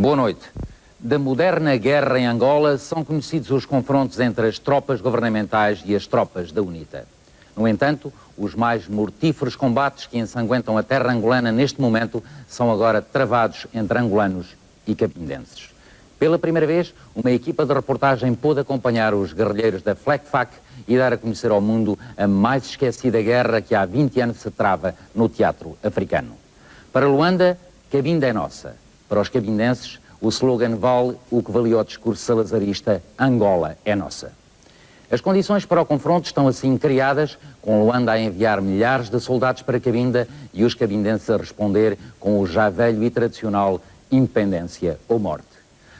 Boa noite. Da moderna guerra em Angola são conhecidos os confrontos entre as tropas governamentais e as tropas da UNITA. No entanto, os mais mortíferos combates que ensanguentam a terra angolana neste momento são agora travados entre angolanos e cabindenses. Pela primeira vez, uma equipa de reportagem pôde acompanhar os guerrilheiros da FLECFAC e dar a conhecer ao mundo a mais esquecida guerra que há 20 anos se trava no teatro africano. Para Luanda, Cabinda é nossa. Para os cabindenses, o slogan vale o que valia o discurso salazarista: Angola é nossa. As condições para o confronto estão assim criadas, com Luanda a enviar milhares de soldados para Cabinda e os cabindenses a responder com o já velho e tradicional independência ou morte.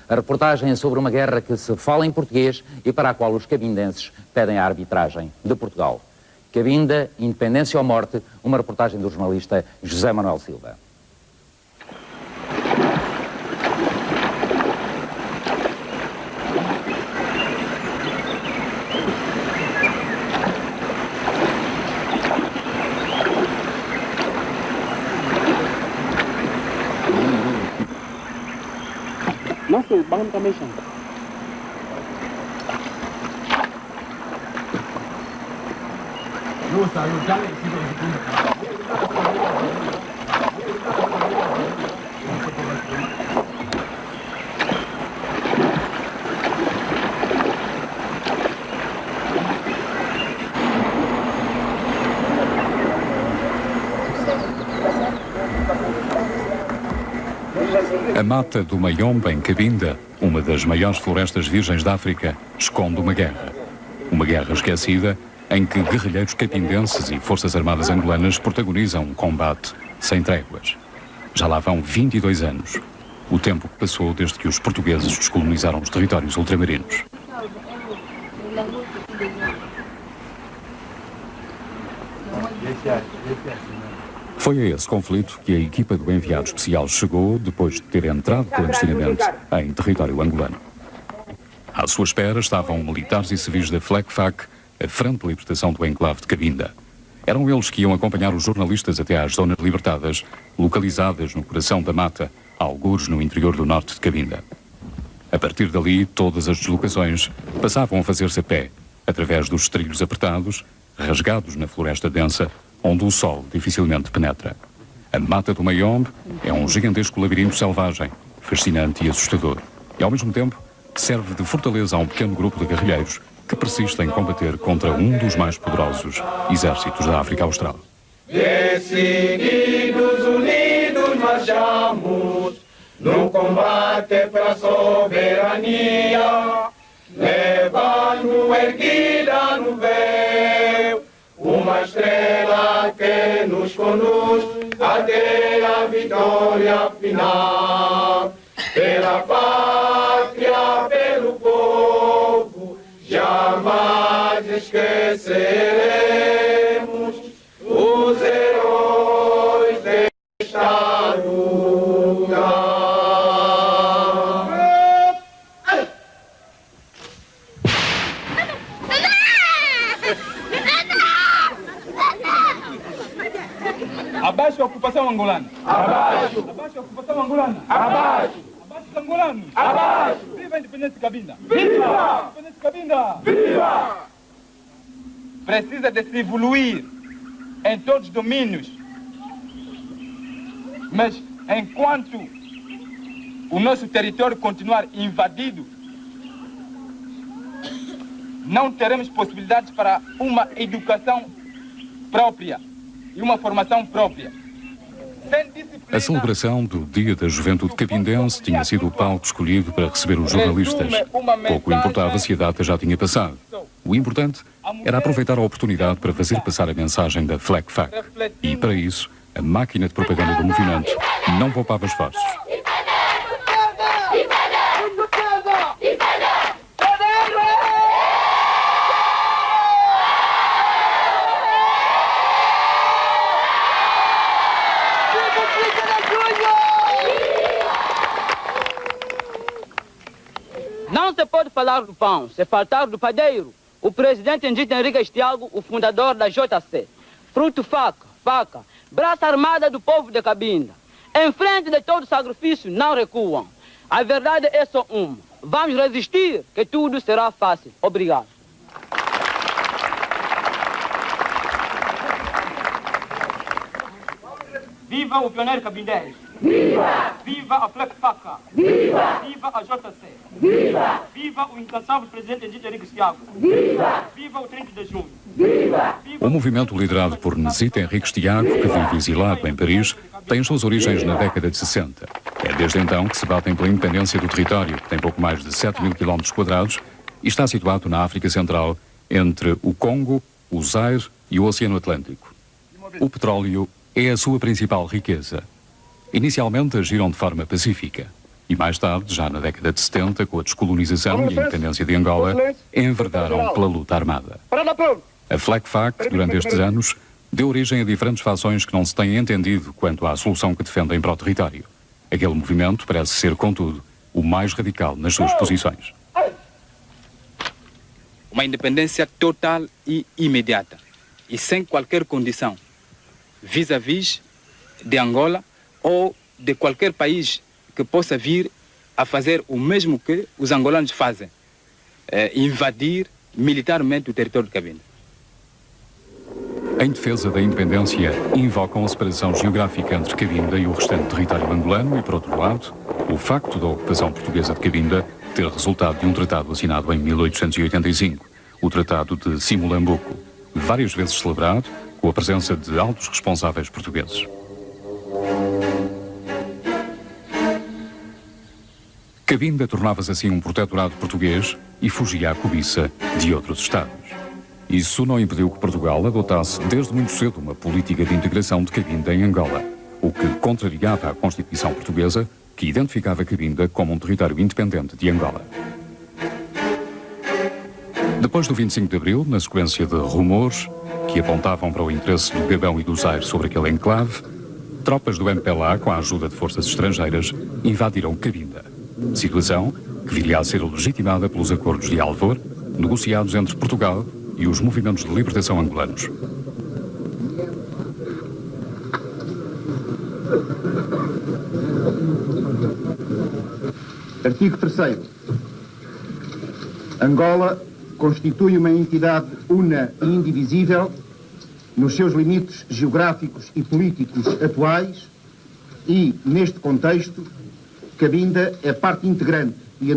A reportagem é sobre uma guerra que se fala em português e para a qual os cabindenses pedem a arbitragem de Portugal. Cabinda, independência ou morte, uma reportagem do jornalista José Manuel Silva. Nossa, bangun commission. A mata do Mayombe, em Cabinda, uma das maiores florestas virgens da África, esconde uma guerra. Uma guerra esquecida em que guerrilheiros cabindenses e forças armadas angolanas protagonizam um combate sem tréguas. Já lá vão 22 anos, o tempo que passou desde que os portugueses descolonizaram os territórios ultramarinos. Foi a esse conflito que a equipa do enviado especial chegou depois de ter entrado clandestinamente em território angolano. À sua espera estavam militares e civis da FLECFAC, a Frente de Libertação do Enclave de Cabinda. Eram eles que iam acompanhar os jornalistas até às zonas libertadas, localizadas no coração da mata, algures no interior do norte de Cabinda. A partir dali, todas as deslocações passavam a fazer-se a pé, através dos trilhos apertados, rasgados na floresta densa, onde o sol dificilmente penetra. A mata do Mayombe é um gigantesco labirinto selvagem, fascinante e assustador. E, ao mesmo tempo, serve de fortaleza a um pequeno grupo de guerrilheiros que persiste em combater contra um dos mais poderosos exércitos da África Austral. Decididos, unidos, marchamos no combate para a soberania, levando erguida no véu uma estrela que nos conduz até a vitória final. Pela pátria, pelo povo, jamais esqueceremos os heróis desta luta. Abaixo a ocupação angolana. Abaixo! Abaixo a ocupação angolana. Abaixo! Abaixo os angolanos. Abaixo! Viva a independência de Cabinda. Viva! Independência de Cabinda. Viva! Precisa de se evoluir em todos os domínios. Mas enquanto o nosso território continuar invadido, não teremos possibilidades para uma educação própria e uma formação própria. A celebração do Dia da Juventude Cabindense tinha sido o palco escolhido para receber os jornalistas. Pouco importava se a data já tinha passado. O importante era aproveitar a oportunidade para fazer passar a mensagem da FLECFAC. E, para isso, a máquina de propaganda do movimento não poupava esforços. Não se pode falar do pão, se faltar do padeiro. O presidente Ndito Henriques Thiago, o fundador da JC. Fruto faca, braça armada do povo de Cabinda. Em frente de todo sacrifício, não recuam. A verdade é só uma. Vamos resistir, que tudo será fácil. Obrigado. Viva o pioneiro Cabindés! Viva! Viva a FLECFACA! Viva! Viva a JC! Viva! Viva o incansável presidente Edith Henrique Thiago! Viva! Viva o 30 de junho! Viva! O movimento liderado por Necita Henriques Thiago, que vive exilado em Paris, tem as suas origens na década de 60. É desde então que se batem pela independência do território, que tem pouco mais de 7.000 km² e está situado na África Central, entre o Congo, o Zaire e o Oceano Atlântico. O petróleo é a sua principal riqueza. Inicialmente agiram de forma pacífica e mais tarde, já na década de 70, com a descolonização e a independência de Angola, enverdaram pela luta armada. A FLECFAC, durante estes anos, deu origem a diferentes fações que não se têm entendido quanto à solução que defendem para o território. Aquele movimento parece ser, contudo, o mais radical nas suas posições. Uma independência total e imediata e sem qualquer condição vis-à-vis de Angola ou de qualquer país que possa vir a fazer o mesmo que os angolanos fazem, invadir militarmente o território de Cabinda. Em defesa da independência, invocam a separação geográfica entre Cabinda e o restante território angolano e, por outro lado, o facto da ocupação portuguesa de Cabinda ter resultado de um tratado assinado em 1885, o Tratado de Simulambuco, várias vezes celebrado com a presença de altos responsáveis portugueses. Cabinda tornava-se assim um protetorado português e fugia à cobiça de outros Estados. Isso não impediu que Portugal adotasse desde muito cedo uma política de integração de Cabinda em Angola, o que contrariava a Constituição portuguesa, que identificava Cabinda como um território independente de Angola. Depois do 25 de Abril, na sequência de rumores que apontavam para o interesse do Gabão e do Zaire sobre aquele enclave, tropas do MPLA, com a ajuda de forças estrangeiras, invadiram Cabinda. Situação que viria a ser legitimada pelos acordos de Alvor, negociados entre Portugal e os movimentos de libertação angolanos. Artigo 3º. Angola constitui uma entidade una e indivisível nos seus limites geográficos e políticos atuais e, neste contexto, Cabinda é parte integrante e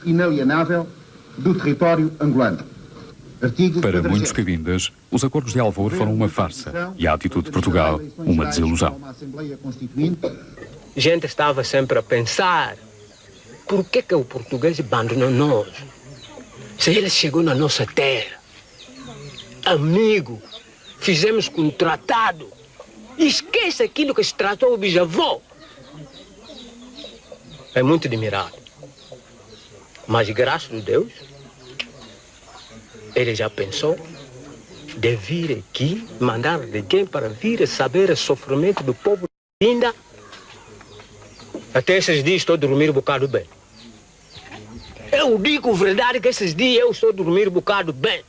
inalienável do território angolano. Para muitos cabindas, os acordos de Alvor foram uma farsa e a atitude de Portugal uma desilusão. A gente estava sempre a pensar, por que o português abandonou nós? Se ele chegou na nossa terra, amigo, fizemos com um tratado, esquece aquilo que se tratou o bisavô. É muito admirável. Mas graças a Deus, ele já pensou de vir aqui, mandar alguém para vir saber o sofrimento do povo de Cabinda. Até esses dias estou a dormir um bocado bem. Eu digo a verdade que esses dias eu estou a dormir um bocado bem.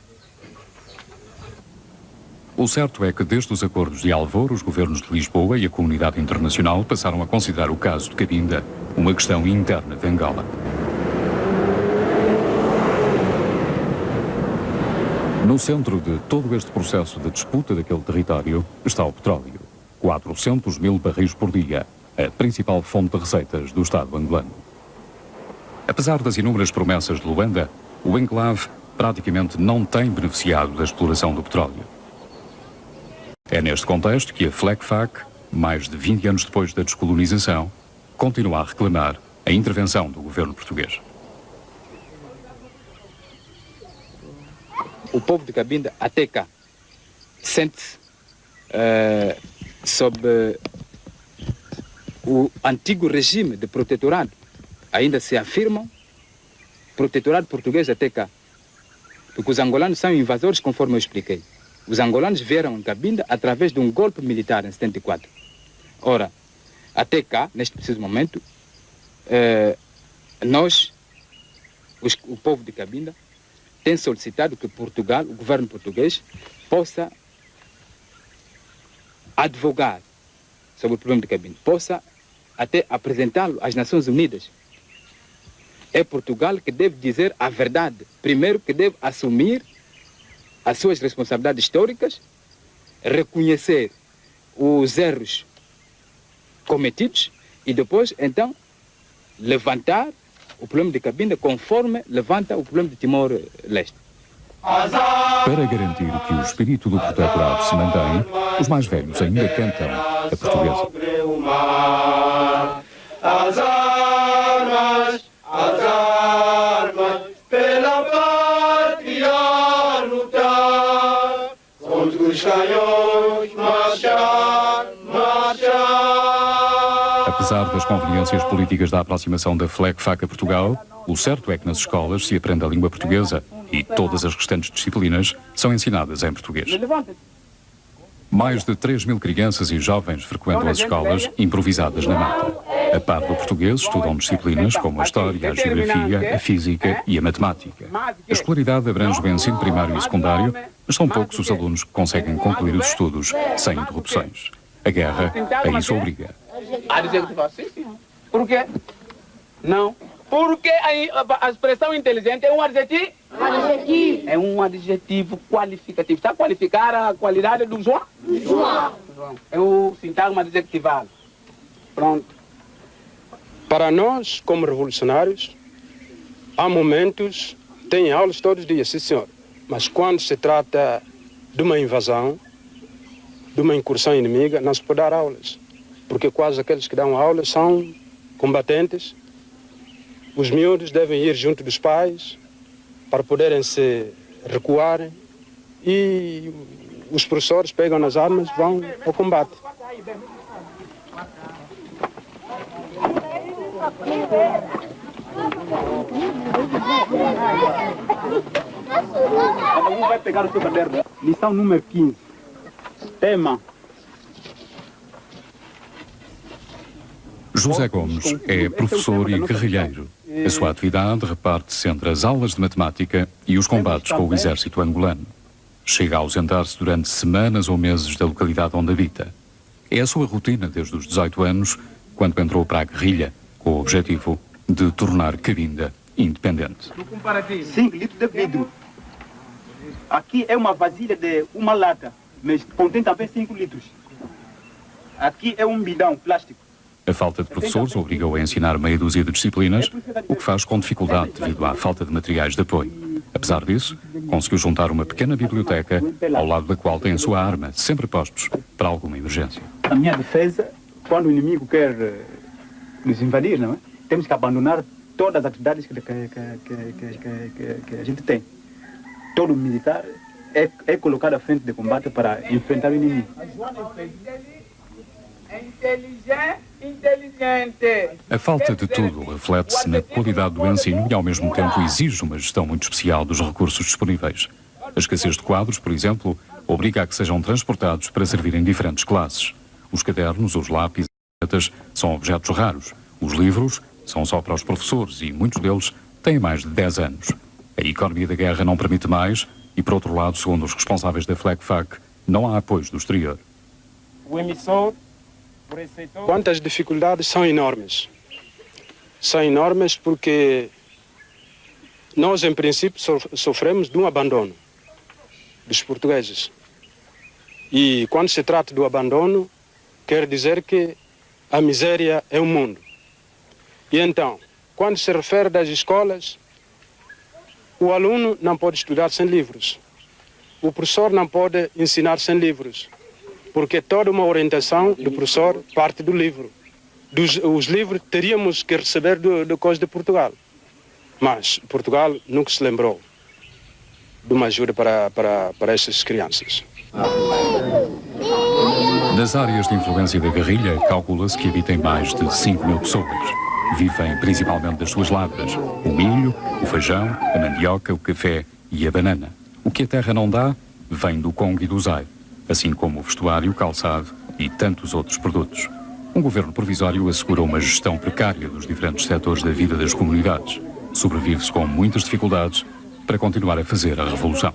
O certo é que desde os acordos de Alvor, os governos de Lisboa e a comunidade internacional passaram a considerar o caso de Cabinda uma questão interna de Angola. No centro de todo este processo de disputa daquele território está o petróleo. 400 mil barris por dia, a principal fonte de receitas do Estado angolano. Apesar das inúmeras promessas de Luanda, o enclave praticamente não tem beneficiado da exploração do petróleo. É neste contexto que a FLECFAC, mais de 20 anos depois da descolonização, continua a reclamar a intervenção do governo português. O povo de Cabinda, até cá, sente-se sob o antigo regime de protetorado. Ainda se afirmam protetorado português até cá. Porque os angolanos são invasores, conforme eu expliquei. Os angolanos vieram em Cabinda através de um golpe militar em 74. Ora, até cá, neste preciso momento, o povo de Cabinda, tem solicitado que Portugal, o governo português, possa advogar sobre o problema de Cabinda, possa até apresentá-lo às Nações Unidas É Portugal que deve dizer a verdade. Primeiro, que deve assumir as suas responsabilidades históricas, reconhecer os erros cometidos e depois, então, levantar o problema de Cabinda conforme levanta o problema de Timor-Leste. Para garantir que o espírito do protetorado se mantém, os mais velhos ainda cantam a portuguesa. As armas, pela pátria lutar, contra os canhões marchar, marchar. Apesar das conveniências políticas da aproximação da FLECFAC a Portugal, o certo é que nas escolas se aprende a língua portuguesa e todas as restantes disciplinas são ensinadas em português. Mais de 3.000 crianças e jovens frequentam as escolas improvisadas na mata. A par do português, estudam disciplinas como a história, a geografia, a física e a matemática. A escolaridade abrange o ensino primário e secundário, mas são poucos os alunos que conseguem concluir os estudos sem interrupções. A guerra a isso obriga. Por quê? Não. Porque a expressão inteligente é um adjetivo? É um adjetivo qualificativo. Está a qualificar a qualidade do João? João. É o sintagma adjetivado. Pronto. Para nós, como revolucionários, há momentos, tem aulas todos os dias, sim senhor. Mas quando se trata de uma invasão, de uma incursão inimiga, não se pode dar aulas. Porque quase aqueles que dão aulas são combatentes. Os miúdos devem ir junto dos pais para poderem se recuarem e os professores pegam nas armas e vão ao combate. Cada um vai pegar o seu caderno. Lição número 15. Tema. José Gomes é professor e guerrilheiro. A sua atividade reparte-se entre as aulas de matemática e os combates com o exército angolano. Chega a ausentar-se durante semanas ou meses da localidade onde habita. É a sua rotina desde os 18 anos, quando entrou para a guerrilha, com o objetivo de tornar Cabinda independente. 5 litros de vidro. Aqui é uma vasilha de uma lata, mas contém também 5 litros. Aqui é um bidão plástico. A falta de professores obrigou a ensinar meia dúzia de disciplinas, o que faz com dificuldade devido à falta de materiais de apoio. Apesar disso, conseguiu juntar uma pequena biblioteca, ao lado da qual tem a sua arma, sempre postos para alguma emergência. A minha defesa, quando o inimigo quer nos invadir, não é? Temos que abandonar todas as atividades que a gente tem. Todo militar é colocado à frente de combate para enfrentar o inimigo. Inteligente. A falta de tudo reflete-se na qualidade do ensino e, ao mesmo tempo, exige uma gestão muito especial dos recursos disponíveis. A escassez de quadros, por exemplo, obriga a que sejam transportados para servir em diferentes classes. Os cadernos, os lápis e as canetas são objetos raros. Os livros são só para os professores e muitos deles têm mais de 10 anos. A economia da guerra não permite mais e, por outro lado, segundo os responsáveis da FLECFAC, não há apoios do exterior. O emissor. Quantas dificuldades são enormes. São enormes porque nós, em princípio, sofremos de um abandono dos portugueses. E quando se trata do abandono, quer dizer que a miséria é o mundo. E então, quando se refere das escolas, o aluno não pode estudar sem livros. O professor não pode ensinar sem livros. Porque toda uma orientação do professor parte do livro. Os livros teríamos que receber do coisa de Portugal. Mas Portugal nunca se lembrou de uma ajuda para essas crianças. Nas áreas de influência da guerrilha, calcula-se que habitem mais de 5.000 pessoas. Vivem principalmente das suas lavras: o milho, o feijão, a mandioca, o café e a banana. O que a terra não dá, vem do Congo e do Zaire, assim como o vestuário, o calçado e tantos outros produtos. Um governo provisório assegura uma gestão precária dos diferentes setores da vida das comunidades. Sobrevive-se com muitas dificuldades para continuar a fazer a revolução.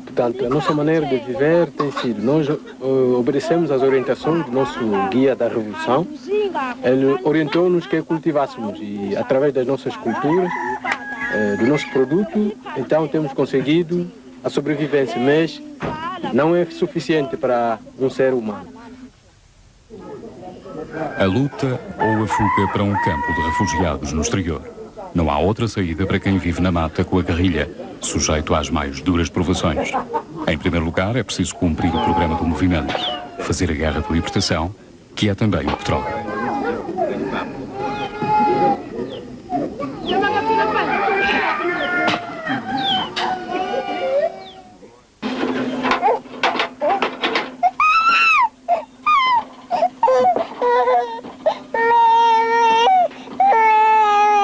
Portanto, a nossa maneira de viver tem sido, nós obedecemos às orientações do nosso guia da Revolução. Ele orientou-nos que cultivássemos e através das nossas culturas, do nosso produto, então temos conseguido a sobrevivência, mas não é suficiente para um ser humano. A luta ou a fuga para um campo de refugiados no exterior. Não há outra saída para quem vive na mata com a guerrilha, sujeito às mais duras provações. Em primeiro lugar, é preciso cumprir o programa do movimento, fazer a guerra de libertação, que é também o petróleo.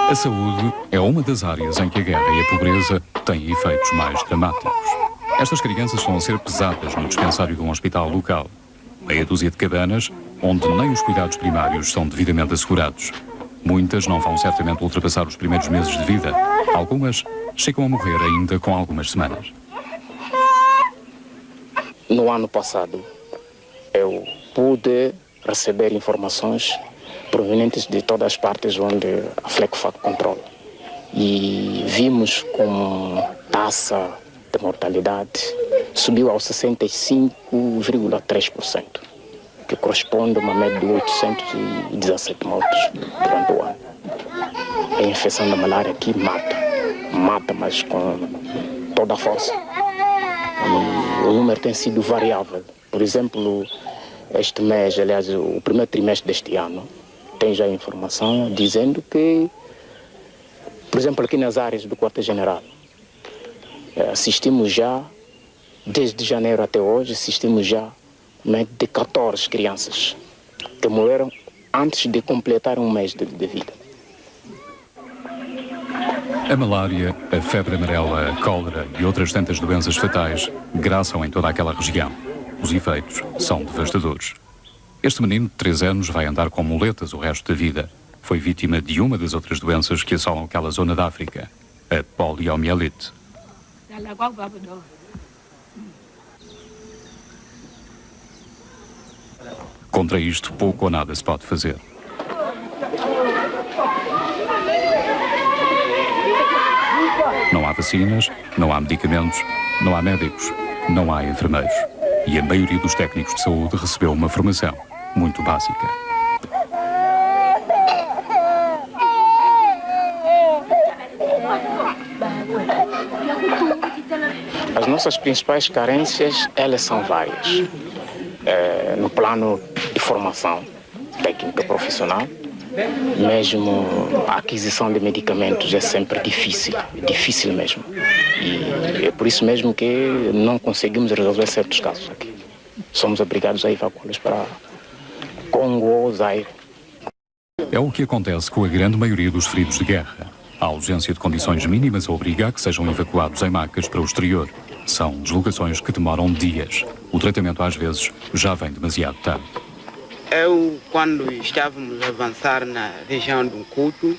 A saúde é uma das áreas em que a guerra e a pobreza têm efeitos mais dramáticos. Estas crianças estão a ser pesadas no dispensário de um hospital local. Meia dúzia de cabanas, onde nem os cuidados primários são devidamente assegurados. Muitas não vão certamente ultrapassar os primeiros meses de vida. Algumas chegam a morrer ainda com algumas semanas. No ano passado, eu pude receber informações provenientes de todas as partes onde a FLECFAC controla. E vimos como a taxa de mortalidade subiu aos 65,3%, que corresponde a uma média de 817 mortos durante o ano. A infecção da malária aqui mata, mas com toda a força. E o número tem sido variável. Por exemplo, este mês, aliás, o primeiro trimestre deste ano, tem já informação dizendo que, por exemplo, aqui nas áreas do quartel-general, assistimos já, desde janeiro até hoje, assistimos já mais de 14 crianças que morreram antes de completar um mês de vida. A malária, a febre amarela, a cólera e outras tantas doenças fatais graçam em toda aquela região. Os efeitos são devastadores. Este menino de 3 anos vai andar com muletas o resto da vida. Foi vítima de uma das outras doenças que assolam aquela zona da África, a poliomielite. Contra isto, pouco ou nada se pode fazer. Não há vacinas, não há medicamentos, não há médicos, não há enfermeiros. E a maioria dos técnicos de saúde recebeu uma formação muito básica. As nossas principais carências, elas são várias. No plano de formação técnica profissional, mesmo a aquisição de medicamentos é sempre difícil mesmo. E é por isso mesmo que não conseguimos resolver certos casos aqui. Somos obrigados a evacuá-los para Congo ou Zaire. É o que acontece com a grande maioria dos feridos de guerra. A ausência de condições mínimas obriga a que sejam evacuados em macas para o exterior. São deslocações que demoram dias. O tratamento, às vezes, já vem demasiado tarde. Quando estávamos a avançar na região do Nkutu,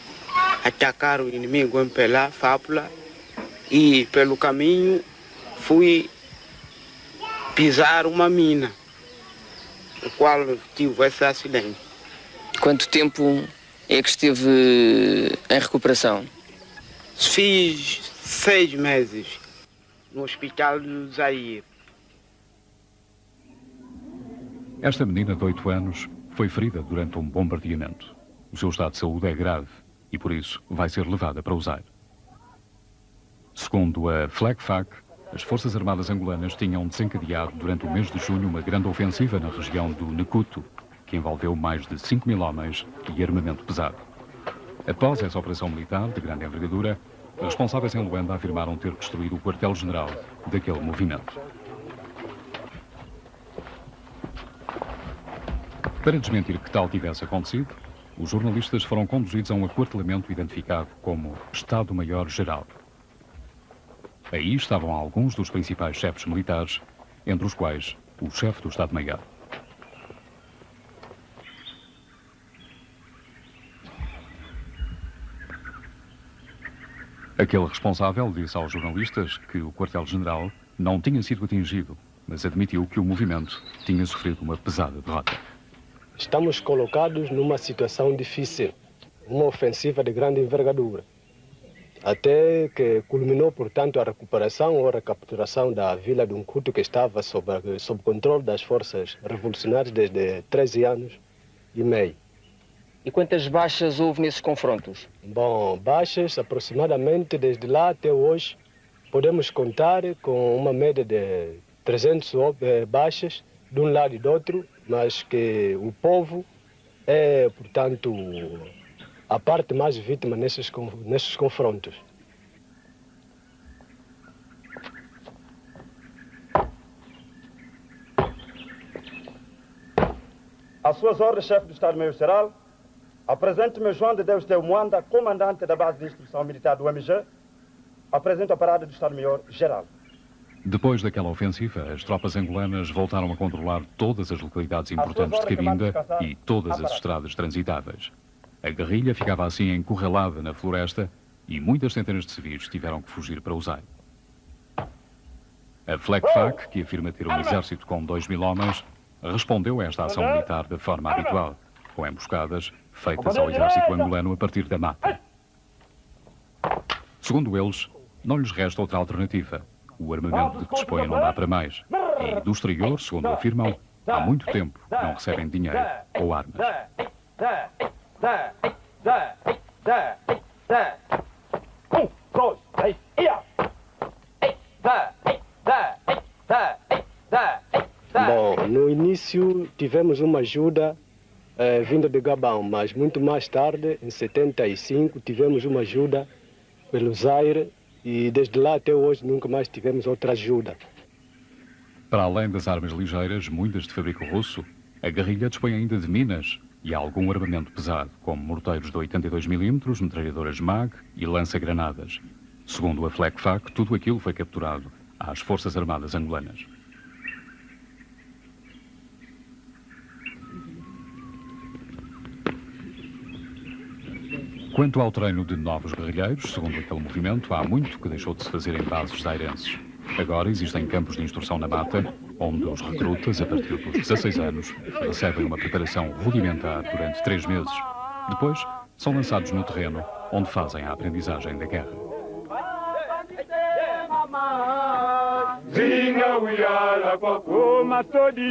atacar o inimigo em Pelá, Fápula, e pelo caminho fui pisar uma mina, no qual tive esse acidente. Quanto tempo é que esteve em recuperação? Fiz 6 meses no hospital do Zaire. Esta menina de 8 anos foi ferida durante um bombardeamento. O seu estado de saúde é grave e, por isso, vai ser levada para o Zaire. Segundo a FLECFAC, as Forças Armadas angolanas tinham desencadeado durante o mês de junho uma grande ofensiva na região do Nkutu, que envolveu mais de 5.000 homens e armamento pesado. Após essa operação militar de grande envergadura, os responsáveis em Luanda afirmaram ter destruído o quartel-general daquele movimento. Para desmentir que tal tivesse acontecido, os jornalistas foram conduzidos a um aquartelamento identificado como Estado-Maior-Geral. Aí estavam alguns dos principais chefes militares, entre os quais o chefe do Estado-Maior. Aquele responsável disse aos jornalistas que o quartel-general não tinha sido atingido, mas admitiu que o movimento tinha sofrido uma pesada derrota. Estamos colocados numa situação difícil, uma ofensiva de grande envergadura, até que culminou, portanto, a recuperação ou recapturação da vila de Uncuto, que estava sob controle das forças revolucionárias desde 13 anos e meio. E quantas baixas houve nesses confrontos? Bom, baixas aproximadamente desde lá até hoje, podemos contar com uma média de 300 baixas de um lado e do outro, mas que o povo é, portanto, a parte mais vítima nesses confrontos. Às suas ordens, chefe do Estado-Maior-Geral, apresento-me João de Deus Teu Moanda, comandante da base de instrução militar do MG, apresento a parada do Estado-Maior-Geral. Depois daquela ofensiva, as tropas angolanas voltaram a controlar todas as localidades importantes de Cabinda e todas as estradas transitáveis. A guerrilha ficava assim encurralada na floresta e muitas centenas de civis tiveram que fugir para o Zaire. A FLECFAC, que afirma ter um exército com 2.000 homens, respondeu a esta ação militar da forma habitual, com emboscadas feitas ao exército angolano a partir da mata. Segundo eles, não lhes resta outra alternativa. O armamento de que dispõem não dá para mais. E do exterior, segundo afirmam, há muito tempo não recebem dinheiro ou armas. Bom, no início tivemos uma ajuda vinda de Gabão, mas muito mais tarde, em 75, tivemos uma ajuda pelo Zaire e desde lá até hoje nunca mais tivemos outra ajuda. Para além das armas ligeiras, muitas de fabrico russo, a guerrilha dispõe ainda de minas e algum armamento pesado, como morteiros de 82 mm, metralhadoras MAG e lança-granadas. Segundo a FLECFAC, tudo aquilo foi capturado às Forças Armadas angolanas. Quanto ao treino de novos guerrilheiros, segundo aquele movimento, há muito que deixou de se fazer em bases zairenses. Agora existem campos de instrução na mata, onde os recrutas, a partir dos 16 anos, recebem uma preparação rudimentar durante 3 meses. Depois, são lançados no terreno, onde fazem a aprendizagem da guerra. Zinga uyala kwa masodi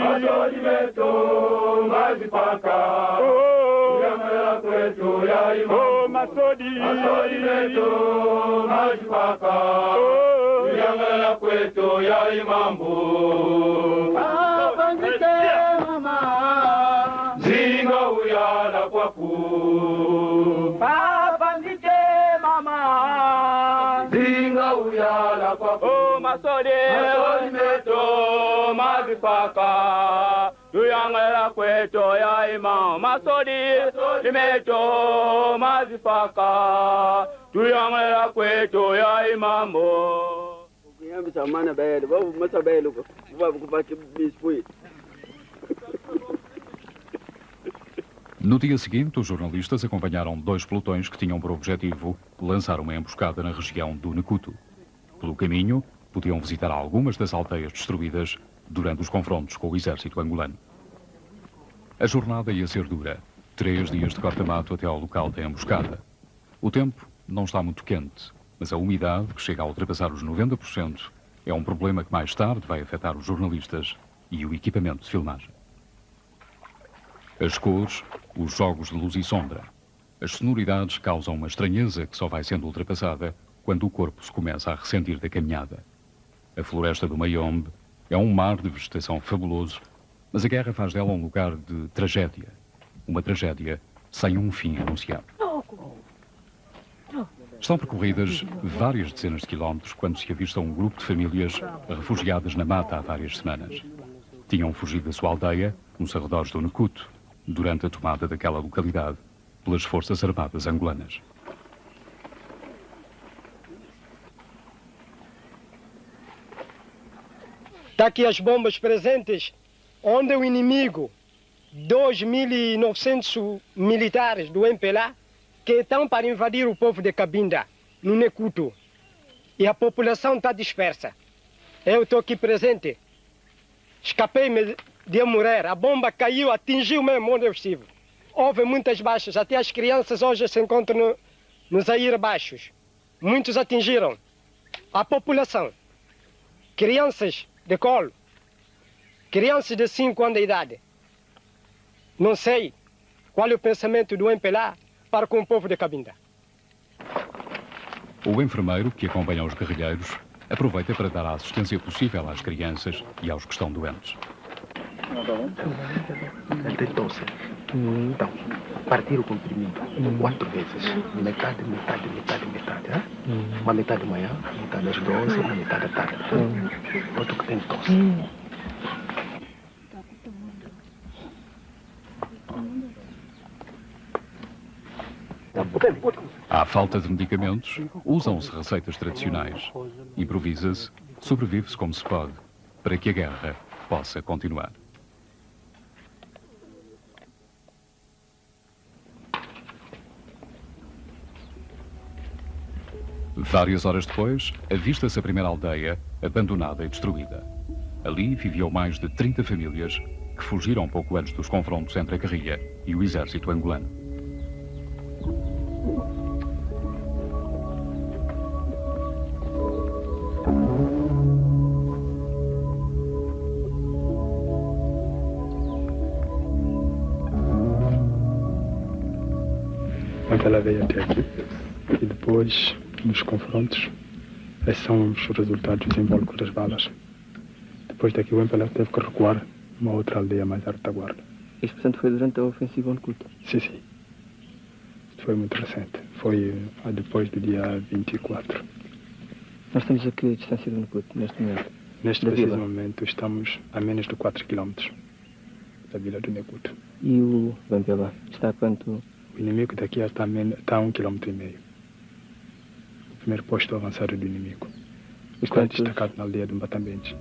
meto mazipaka uyamela kwetu ya imam masodi meto mazipaka uyamela kwetu ya imambo abangite mama zinga uyala kwa abangite mama zinga uyala kwa masodi meto mazipaka tuyangela kweto ya imam masodi meto mazipaka tuyangela kweto ya imambo kuyambisa mana bayele babu masa bayele ko babu kupati bispo. No dia seguinte, os jornalistas acompanharam 2 pelotões que tinham por objetivo lançar uma emboscada na região do Necuto. Pelo caminho, podiam visitar algumas das aldeias destruídas durante os confrontos com o exército angolano. A jornada ia ser dura, 3 dias de corta-mato até ao local da emboscada. O tempo não está muito quente, mas a umidade, que chega a ultrapassar os 90%, é um problema que mais tarde vai afetar os jornalistas e o equipamento de filmagem. As cores, os jogos de luz e sombra. As sonoridades causam uma estranheza que só vai sendo ultrapassada quando o corpo se começa a ressentir da caminhada. A floresta do Mayombe é um mar de vegetação fabuloso, mas a guerra faz dela um lugar de tragédia. Uma tragédia sem um fim anunciado. Estão percorridas várias dezenas de quilómetros quando se avista um grupo de famílias refugiadas na mata há várias semanas. Tinham fugido da sua aldeia, nos arredores do Necuto, durante a tomada daquela localidade pelas Forças Armadas angolanas. Está aqui as bombas presentes, onde o inimigo, 2.900 militares do MPLA, que estão para invadir o povo de Cabinda, no Necuto. e a população está dispersa. Eu estou aqui presente. Escapei-me de morrer. A bomba caiu, atingiu mesmo onde eu estive. Houve muitas baixas. Até as crianças hoje se encontram nos Zaire baixos. Muitos atingiram. A população. Crianças de colo. Crianças de 5 anos de idade. Não sei qual é o pensamento do MPLA para com o povo de Cabinda. O enfermeiro, que acompanha os guerrilheiros, aproveita para dar a assistência possível às crianças e aos que estão doentes. Ele tem tosse. Então, partir o comprimido 4 vezes. Metade. Uma metade de manhã, metade das 12, uma metade da tarde. Outro que tem tosse. À falta de medicamentos, usam-se receitas tradicionais. Improvisa-se, sobrevive-se como se pode, para que a guerra possa continuar. Várias horas depois, avista-se a primeira aldeia, abandonada e destruída. Ali viviam mais de 30 famílias que fugiram pouco antes dos confrontos entre a guerrilha e o exército angolano. Ela veio até aqui e depois, nos confrontos, esses são os resultados simbólicos das balas. Depois daqui o MPLA teve que recuar uma outra aldeia mais à retaguarda. Isto, portanto, foi durante a ofensiva no Cuto? Sim. Isto foi muito recente. Foi depois do dia 24. Nós estamos a que distância do Nucuto, neste momento? Neste preciso momento estamos a menos de 4 km da vila do Nucuto. E o MPLA está a quanto? O inimigo daqui está a 1,5 km. O primeiro posto avançado do inimigo. Está destacado na aldeia de Mbatambente.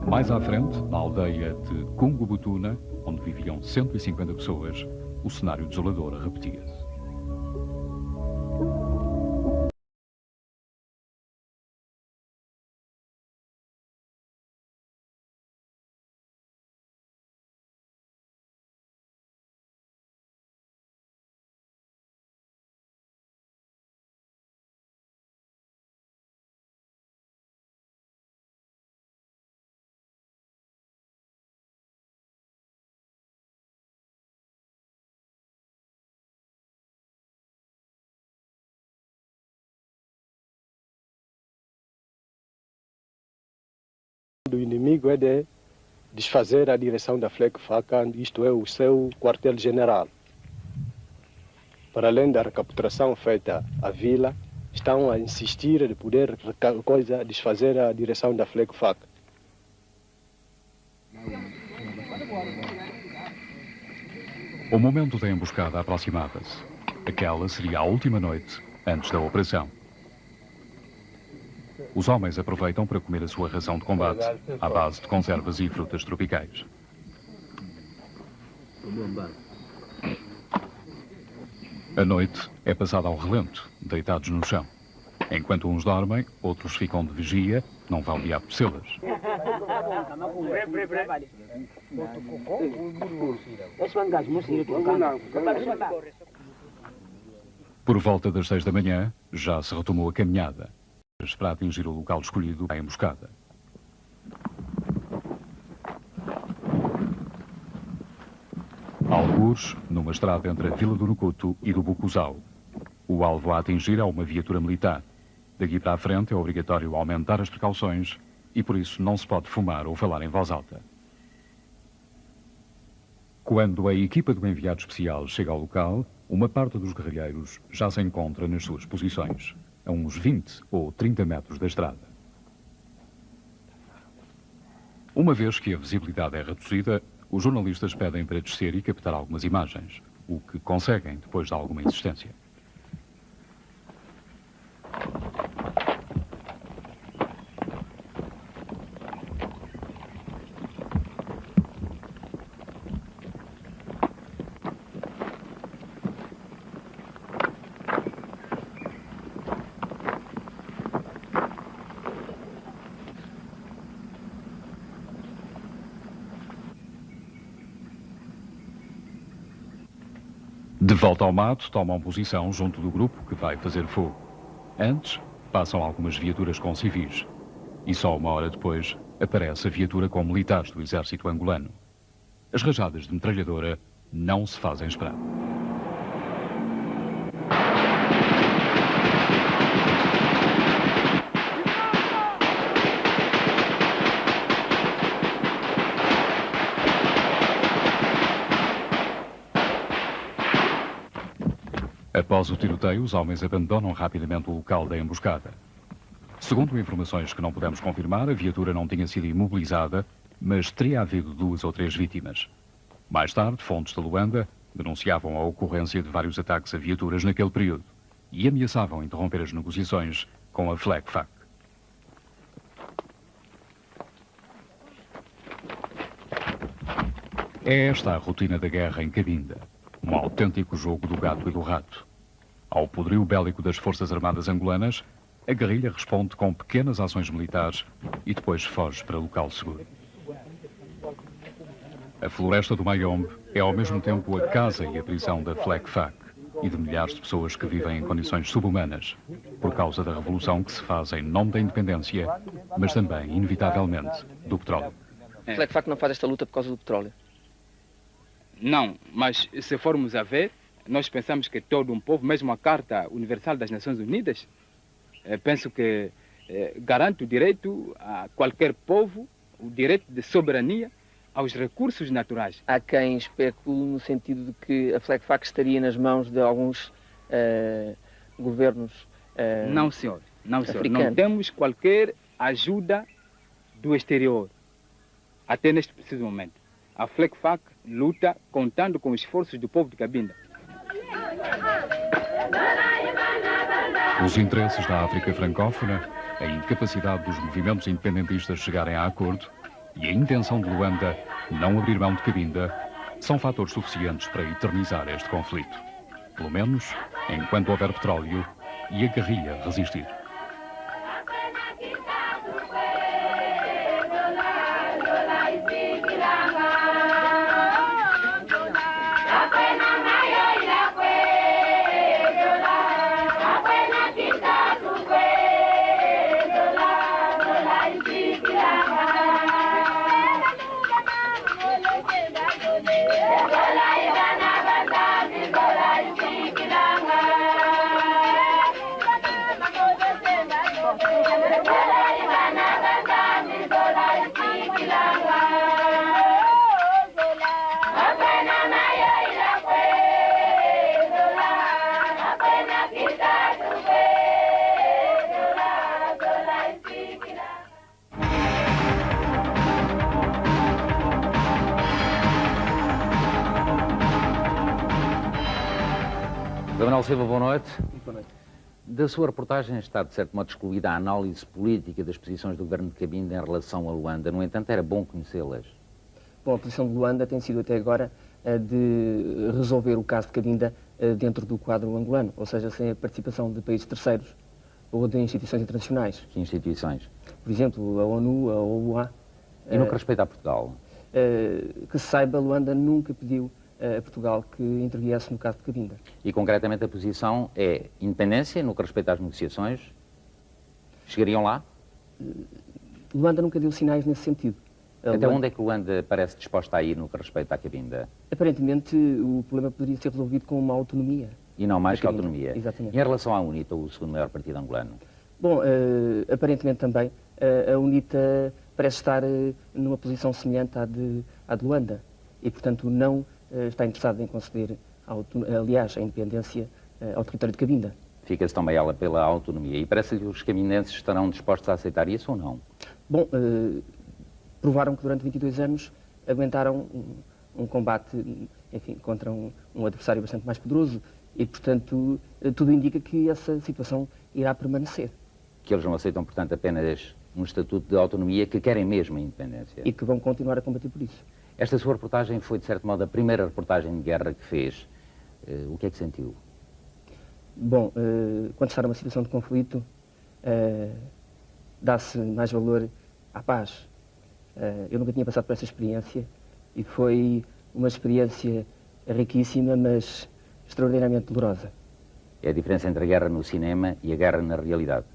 Mais à frente, na aldeia de Cungubutuna, onde viviam 150 pessoas, o cenário desolador repetia-se. Do inimigo é de desfazer a direção da FLEC-FACA, isto é, o seu quartel-general. Para além da recapitulação feita à vila, estão a insistir de poder desfazer a direção da FLEC-FACA. O momento da emboscada aproximava-se. Aquela seria a última noite antes da operação. Os homens aproveitam para comer a sua ração de combate à base de conservas e frutas tropicais. A noite é passada ao relento, deitados no chão. Enquanto uns dormem, outros ficam de vigia, não vão diabecê-las. Por volta das 6 da manhã, já se retomou a caminhada para atingir o local escolhido à emboscada. Algures, numa estrada entre a Vila do Nucuto e do Bucuzau. O alvo a atingir é uma viatura militar. Daqui para a frente é obrigatório aumentar as precauções e por isso não se pode fumar ou falar em voz alta. Quando a equipa do enviado especial chega ao local, uma parte dos guerrilheiros já se encontra nas suas posições, a uns 20 ou 30 metros da estrada. Uma vez que a visibilidade é reduzida, os jornalistas pedem para descer e captar algumas imagens, o que conseguem depois de alguma insistência. De volta ao mato, tomam posição junto do grupo que vai fazer fogo. Antes, passam algumas viaturas com civis. E só uma hora depois, aparece a viatura com militares do exército angolano. As rajadas de metralhadora não se fazem esperar. Após o tiroteio, os homens abandonam rapidamente o local da emboscada. Segundo informações que não podemos confirmar, a viatura não tinha sido imobilizada, mas teria havido 2 ou 3 vítimas. Mais tarde, fontes de Luanda denunciavam a ocorrência de vários ataques a viaturas naquele período e ameaçavam interromper as negociações com a FLECFAC. É esta a rotina da guerra em Cabinda, um autêntico jogo do gato e do rato. Ao poderio bélico das Forças Armadas angolanas, a guerrilha responde com pequenas ações militares e depois foge para local seguro. A floresta do Mayombe é ao mesmo tempo a casa e a prisão da FLECFAC e de milhares de pessoas que vivem em condições subhumanas, por causa da revolução que se faz em nome da independência, mas também, inevitavelmente, do petróleo. A FLECFAC não faz esta luta por causa do petróleo? Não, mas se formos a ver, nós pensamos que todo um povo, mesmo a Carta Universal das Nações Unidas, penso que garante o direito a qualquer povo, o direito de soberania aos recursos naturais. Há quem especule no sentido de que a FLECFAC estaria nas mãos de alguns governos Não, senhor. Não, senhor. africanos. Não temos qualquer ajuda do exterior, até neste preciso momento. A FLECFAC luta contando com os esforços do povo de Cabinda. Os interesses da África francófona, a incapacidade dos movimentos independentistas chegarem a acordo e a intenção de Luanda não abrir mão de Cabinda são fatores suficientes para eternizar este conflito. Pelo menos enquanto houver petróleo e a guerrilha resistir. Manuel Silva, boa noite. Boa noite. Da sua reportagem está, de certo modo, excluída a análise política das posições do governo de Cabinda em relação a Luanda. No entanto, era bom conhecê-las. Bom, a posição de Luanda tem sido até agora de resolver o caso de Cabinda dentro do quadro angolano, ou seja, sem a participação de países terceiros ou de instituições internacionais. Que instituições? Por exemplo, a ONU, a OUA. E no que respeita a Portugal? Que se saiba, Luanda nunca pediu a Portugal que interviesse no caso de Cabinda. E concretamente a posição é independência no que respeita às negociações? Chegariam lá? Luanda nunca deu sinais nesse sentido. Até onde é que Luanda parece disposta a ir no que respeita à Cabinda? Aparentemente o problema poderia ser resolvido com uma autonomia. E não mais que a autonomia? Exatamente. E em relação à UNITA, o segundo maior partido angolano? Bom, aparentemente também a UNITA parece estar numa posição semelhante à de Luanda e, portanto, não está interessada em conceder, aliás, a independência ao território de Cabinda. Fica-se também ela pela autonomia. E parece que os cabindenses estarão dispostos a aceitar isso ou não? Bom, provaram que durante 22 anos aguentaram um combate, enfim, contra um adversário bastante mais poderoso e, portanto, tudo indica que essa situação irá permanecer. Que eles não aceitam, portanto, apenas um estatuto de autonomia, que querem mesmo a independência. E que vão continuar a combater por isso. Esta sua reportagem foi, de certo modo, a primeira reportagem de guerra que fez. O que é que sentiu? Bom, quando está numa situação de conflito, dá-se mais valor à paz. Eu nunca tinha passado por essa experiência e foi uma experiência riquíssima, mas extraordinariamente dolorosa. É a diferença entre a guerra no cinema e a guerra na realidade.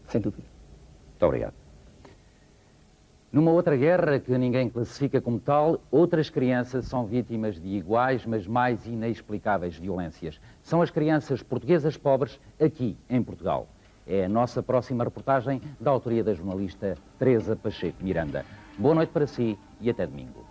Sem dúvida. Muito obrigado. Numa outra guerra que ninguém classifica como tal, outras crianças são vítimas de iguais, mas mais inexplicáveis violências. São as crianças portuguesas pobres aqui em Portugal. É a nossa próxima reportagem da autoria da jornalista Teresa Pacheco Miranda. Boa noite para si e até domingo.